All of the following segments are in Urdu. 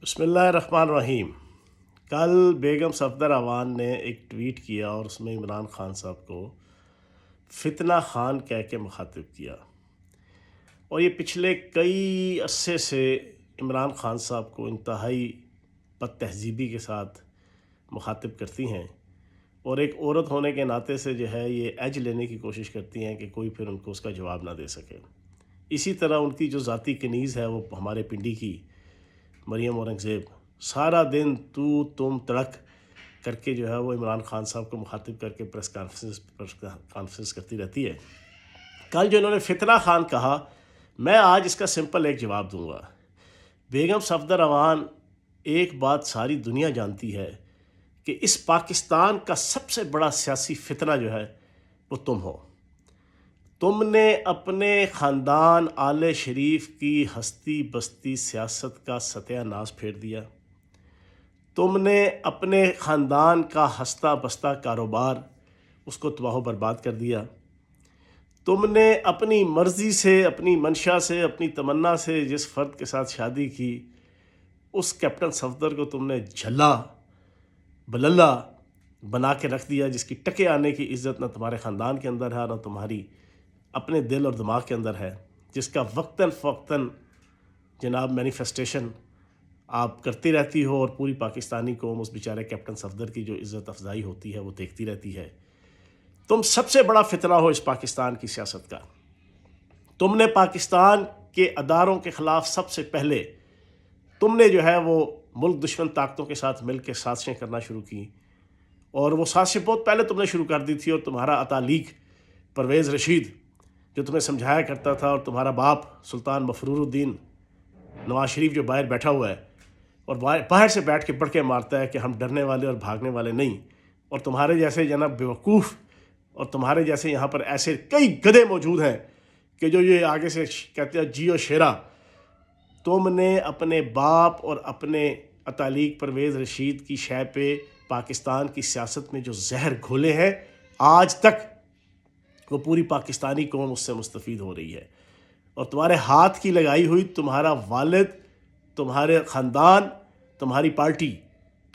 بسم اللہ الرحمن الرحیم۔ کل بیگم صفدر اعوان نے ایک ٹویٹ کیا اور اس میں عمران خان صاحب کو فتنہ خان کہہ کے مخاطب کیا، اور یہ پچھلے کئی عرصے سے عمران خان صاحب کو انتہائی بد تہذیبی کے ساتھ مخاطب کرتی ہیں، اور ایک عورت ہونے کے ناطے سے جو ہے یہ ایج لینے کی کوشش کرتی ہیں کہ کوئی پھر ان کو اس کا جواب نہ دے سکے۔ اسی طرح ان کی جو ذاتی کنیز ہے وہ ہمارے پنڈی کی مریم اورنگزیب سارا دن تم تڑک کر کے جو ہے وہ عمران خان صاحب کو مخاطب کر کے پریس کانفرنس کرتی رہتی ہے۔ کل جو انہوں نے فتنہ خان کہا، میں آج اس کا سمپل ایک جواب دوں گا۔ بیگم صفدر اعوان، ایک بات ساری دنیا جانتی ہے کہ اس پاکستان کا سب سے بڑا سیاسی فتنہ جو ہے وہ تم ہو۔ تم نے اپنے خاندان آل شریف کی ہستی بستی سیاست کا ستیہ ناش پھیر دیا۔ تم نے اپنے خاندان کا ہستہ بستہ کاروبار اس کو تباہ و برباد کر دیا۔ تم نے اپنی مرضی سے، اپنی منشا سے، اپنی تمنا سے جس فرد کے ساتھ شادی کی، اس کیپٹن صفدر کو تم نے جھلا بللا بنا کے رکھ دیا، جس کی ٹکے آنے کی عزت نہ تمہارے خاندان کے اندر ہے نہ تمہاری اپنے دل اور دماغ کے اندر ہے، جس کا وقتاً فوقتاً جناب مینیفیسٹیشن آپ کرتی رہتی ہو، اور پوری پاکستانی قوم اس بیچارے کیپٹن صفدر کی جو عزت افزائی ہوتی ہے وہ دیکھتی رہتی ہے۔ تم سب سے بڑا فتنہ ہو اس پاکستان کی سیاست کا۔ تم نے پاکستان کے اداروں کے خلاف سب سے پہلے تم نے جو ہے وہ ملک دشمن طاقتوں کے ساتھ مل کے سازشیں کرنا شروع کی، اور وہ سازشیں بہت پہلے تم نے شروع کر دی تھی، اور تمہارا عطالیق پرویز رشید جو تمہیں سمجھایا کرتا تھا، اور تمہارا باپ سلطان مفرور الدین نواز شریف جو باہر بیٹھا ہوا ہے اور باہر سے بیٹھ کے بڑکے مارتا ہے کہ ہم ڈرنے والے اور بھاگنے والے نہیں، اور تمہارے جیسے جناب بیوقوف اور تمہارے جیسے یہاں پر ایسے کئی گدھے موجود ہیں کہ جو یہ آگے سے کہتے ہیں جیو شیرا۔ تم نے اپنے باپ اور اپنے عطالیق پرویز رشید کی شے پہ پاکستان کی سیاست میں جو زہر گھولے ہیں، آج تک وہ پوری پاکستانی قوم اس سے مستفید ہو رہی ہے، اور تمہارے ہاتھ کی لگائی ہوئی تمہارا والد، تمہارے خاندان، تمہاری پارٹی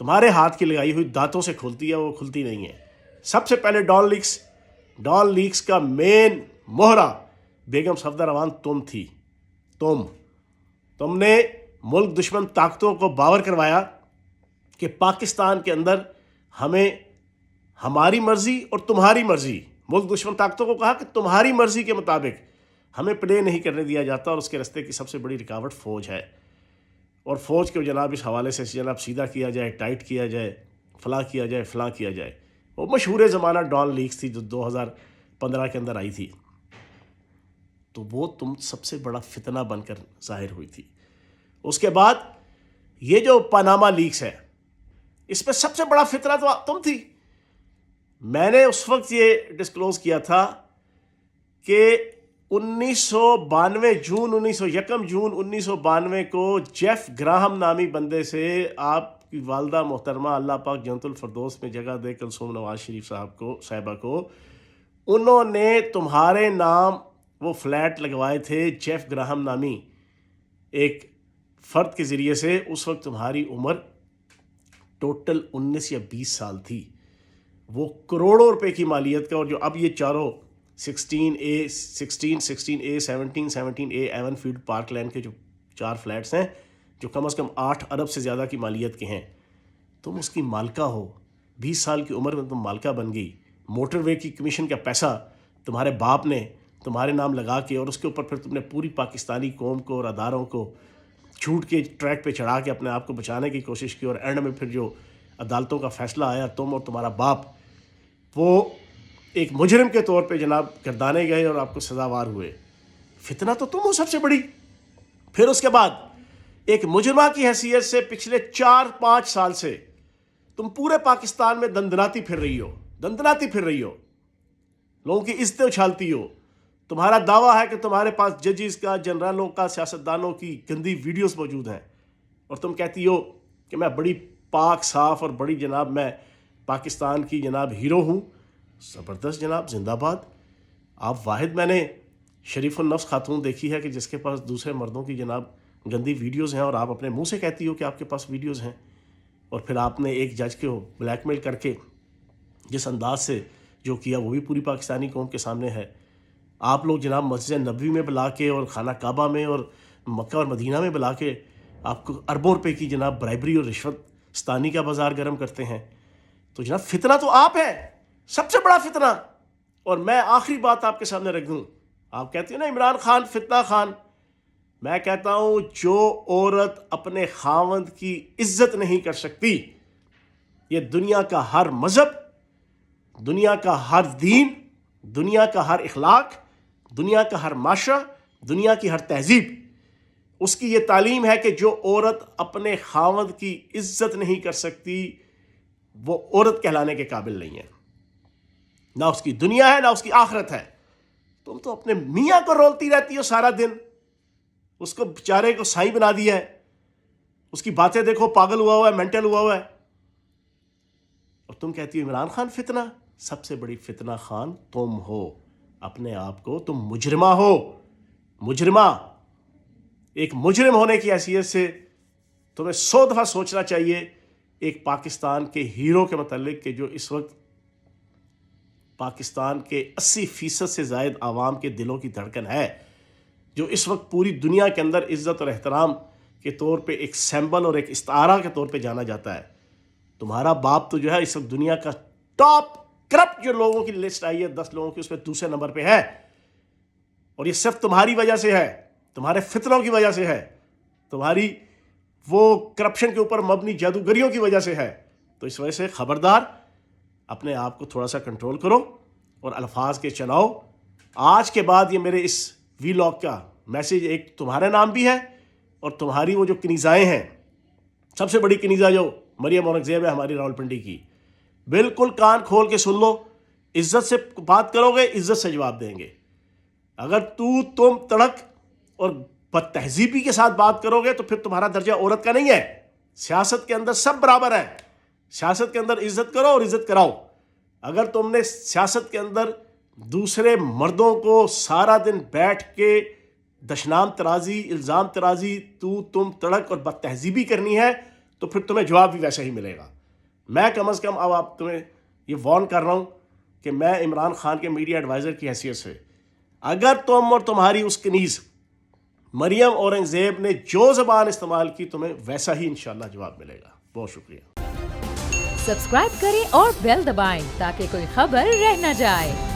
تمہارے ہاتھ کی لگائی ہوئی دانتوں سے کھلتی ہے، وہ کھلتی نہیں ہے۔ سب سے پہلے ڈان لیکس کا مین مہرہ بیگم صفدر اعوان تم تھی۔ تم نے ملک دشمن طاقتوں کو باور کروایا کہ پاکستان کے اندر ہمیں ہماری مرضی اور تمہاری مرضی، ملک دشمن طاقتوں کو کہا کہ تمہاری مرضی کے مطابق ہمیں پلے نہیں کرنے دیا جاتا، اور اس کے راستے کی سب سے بڑی رکاوٹ فوج ہے، اور فوج کو جناب اس حوالے سے جناب سیدھا کیا جائے، ٹائٹ کیا جائے، فلاں کیا جائے، فلاں کیا جائے۔ وہ مشہور زمانہ ڈان لیکس تھی جو 2015 کے اندر آئی تھی، تو وہ تم سب سے بڑا فتنہ بن کر ظاہر ہوئی تھی۔ اس کے بعد یہ جو پاناما لیکس ہے، اس پہ سب سے بڑا فتنہ تو تم تھی۔ میں نے اس وقت یہ ڈسکلوز کیا تھا کہ 1 جون 1992 کو جیف گراہم نامی بندے سے آپ کی والدہ محترمہ اللہ پاک جنت الفردوس میں جگہ دے کلثوم نواز شریف صاحبہ کو انہوں نے تمہارے نام وہ فلیٹ لگوائے تھے جیف گراہم نامی ایک فرد کے ذریعے سے۔ اس وقت تمہاری عمر ٹوٹل 19 یا 20 سال تھی، وہ کروڑوں روپے کی مالیت کا، اور جو اب یہ چاروں 16A 17A even field park لین کے جو 4 فلیٹس ہیں جو کم از کم 8 ارب سے زیادہ کی مالیت کے ہیں، تم اس کی مالکہ ہو۔ 20 سال کی عمر میں تم مالکہ بن گئی۔ موٹر وے کی کمیشن کا پیسہ تمہارے باپ نے تمہارے نام لگا کے، اور اس کے اوپر پھر تم نے پوری پاکستانی قوم کو اور اداروں کو جھوٹ کے ٹریک پہ چڑھا کے اپنے آپ کو بچانے کی کوشش کی، اور اینڈ میں پھر جو عدالتوں کا فیصلہ آیا، تم اور تمہارا باپ وہ ایک مجرم کے طور پہ جناب گردانے گئے اور آپ کو سزاوار ہوئے۔ فتنہ تو تم ہو سب سے بڑی۔ پھر اس کے بعد ایک مجرمہ کی حیثیت سے پچھلے 4-5 سال سے تم پورے پاکستان میں دندناتی پھر رہی ہو، لوگوں کی عزتیں اچھالتی ہو۔ تمہارا دعویٰ ہے کہ تمہارے پاس ججز کا، جنرلوں کا، سیاستدانوں کی گندی ویڈیوز موجود ہیں، اور تم کہتی ہو کہ میں بڑی پاک صاف اور بڑی جناب میں پاکستان کی جناب ہیرو ہوں۔ زبردست جناب، زندہ باد۔ آپ واحد میں نے شریف النفس خاتون دیکھی ہے کہ جس کے پاس دوسرے مردوں کی جناب گندی ویڈیوز ہیں اور آپ اپنے منہ سے کہتی ہو کہ آپ کے پاس ویڈیوز ہیں، اور پھر آپ نے ایک جج کو بلیک میل کر کے جس انداز سے جو کیا وہ بھی پوری پاکستانی قوم کے سامنے ہے۔ آپ لوگ جناب مسجد نبوی میں بلا کے اور خانہ کعبہ میں اور مکہ اور مدینہ میں بلا کے آپ کو اربوں روپے کی جناب برائبری اور رشوت ستانی کا بازار گرم کرتے ہیں۔ تو جناب فتنہ تو آپ ہے، سب سے بڑا فتنہ۔ اور میں آخری بات آپ کے سامنے رکھ دوں، آپ کہتے ہیں نا عمران خان فتنہ خان، میں کہتا ہوں جو عورت اپنے خاوند کی عزت نہیں کر سکتی، یہ دنیا کا ہر مذہب، دنیا کا ہر دین، دنیا کا ہر اخلاق، دنیا کا ہر معاشرہ، دنیا کی ہر تہذیب، اس کی یہ تعلیم ہے کہ جو عورت اپنے خاوند کی عزت نہیں کر سکتی وہ عورت کہلانے کے قابل نہیں ہے، نہ اس کی دنیا ہے نہ اس کی آخرت ہے۔ تم تو اپنے میاں کو رولتی رہتی ہو سارا دن، اس کو بیچارے کو سائی بنا دیا ہے، اس کی باتیں دیکھو پاگل ہوا ہوا ہے، مینٹل ہوا ہوا ہے، اور تم کہتی ہو عمران خان فتنہ۔ سب سے بڑی فتنہ خان تم ہو، اپنے آپ کو تم مجرمہ ہو، مجرمہ۔ ایک مجرم ہونے کی حیثیت سے تمہیں 100 دفعہ سوچنا چاہیے ایک پاکستان کے ہیرو کے متعلق کہ جو اس وقت پاکستان کے 80% سے زائد عوام کے دلوں کی دھڑکن ہے، جو اس وقت پوری دنیا کے اندر عزت اور احترام کے طور پہ ایک سیمبل اور ایک استعارہ کے طور پہ جانا جاتا ہے۔ تمہارا باپ تو جو ہے اس وقت دنیا کا ٹاپ کرپٹ جو لوگوں کی لسٹ آئی ہے 10 لوگوں کی، اس پہ دوسرے نمبر پہ ہے، اور یہ صرف تمہاری وجہ سے ہے، تمہارے فتنوں کی وجہ سے ہے، تمہاری وہ کرپشن کے اوپر مبنی جادوگریوں کی وجہ سے ہے۔ تو اس وجہ سے خبردار، اپنے آپ کو تھوڑا سا کنٹرول کرو اور الفاظ کے چلاؤ۔ آج کے بعد یہ میرے اس وی لاگ کا میسیج ایک تمہارے نام بھی ہے، اور تمہاری وہ جو کنیزائیں ہیں، سب سے بڑی کنیزہ جو مریم اورنگزیب ہے ہماری راولپنڈی کی، بالکل کان کھول کے سن لو، عزت سے بات کرو گے عزت سے جواب دیں گے۔ اگر تم تڑک اور بد تہذیبی کے ساتھ بات کرو گے تو پھر تمہارا درجہ عورت کا نہیں ہے۔ سیاست کے اندر سب برابر ہیں، سیاست کے اندر عزت کرو اور عزت کراؤ۔ اگر تم نے سیاست کے اندر دوسرے مردوں کو سارا دن بیٹھ کے دشنام ترازی، الزام ترازی، تم تڑک اور بد تہذیبی کرنی ہے تو پھر تمہیں جواب بھی ویسا ہی ملے گا۔ میں کم از کم اب آپ تمہیں یہ وارن کر رہا ہوں کہ میں عمران خان کے میڈیا ایڈوائزر کی حیثیت سے، اگر تم اور تمہاری اس کنیز مریم اورنگزیب نے جو زبان استعمال کی تمہیں ویسا ہی انشاءاللہ جواب ملے گا۔ بہت شکریہ۔ سبسکرائب کریں اور بیل دبائیں تاکہ کوئی خبر رہ نہ جائے۔